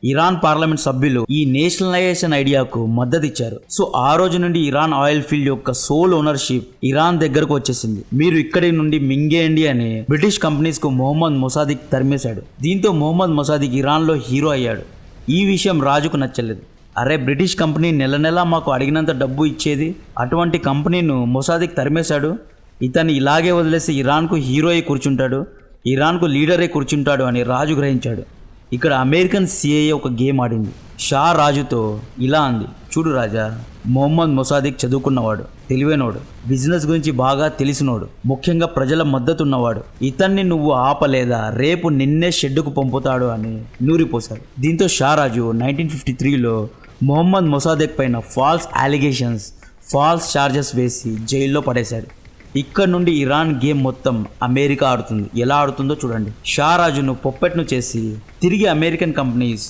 Iran parliament సభ్యులు ఈ nationalisation ఐడియాకు మద్దతు ఇచ్చారు. సో ఆ రోజు నుండి ఇరాన్ ఆయిల్ ఫీల్డ్ యొక్క సోల్ ఓనర్షిప్ ఇరాన్ దగ్గరకు వచ్చేసింది. మీరు ఇక్కడి నుండి మింగేయండి అని బ్రిటిష్ కంపెనీస్ కు మొహమ్మద్ మొసాదిక్ తరిమేశాడు. దీంతో మొహమ్మద్ మొసాదిక్ ఇరాన్ లో హీరో అయ్యాడు. ఈ విషయం రాజుకు నచ్చలేదు. అరే, బ్రిటిష్ కంపెనీ నెల నెలా మాకు అడిగినంత డబ్బు ఇచ్చేది, అటువంటి కంపెనీను మొసాదిక్ తరిమేశాడు. ఇతన్ని ఇలాగే వదిలేసి ఇరాన్కు హీరో అయి కూర్చుంటాడు, ఇరాన్కు లీడర్ అయి కూర్చుంటాడు అని రాజు గ్రహించాడు. ఇక్కడ అమెరికన్ సిఐఏ ఒక గేమ్ ఆడింది. షా రాజుతో ఇలా అంది, చూడు రాజా, మొహమ్మద్ మొసాదిక్ చదువుకున్నవాడు, తెలివైనవాడు, బిజినెస్ గురించి బాగా తెలిసినోడు, ముఖ్యంగా ప్రజల మద్దతు ఉన్నవాడు. ఇతన్ని నువ్వు ఆపలేదా రేపు నిన్నే షెడ్డుకు పంపుతాడు అని నూరిపోశాడు. దీంతో షా రాజు 1953లో మొహమ్మద్ మొసాదిక్ పైన ఫాల్స్ అలిగేషన్స్, ఫాల్స్ ఛార్జెస్ వేసి జైల్లో పడేశాడు. ఇక్కడ నుండి ఇరాన్ గేమ్ మొత్తం అమెరికా ఆడుతుంది. ఎలా ఆడుతుందో చూడండి. షా రాజును పొప్పెట్ను చేసి తిరిగి అమెరికన్ కంపెనీస్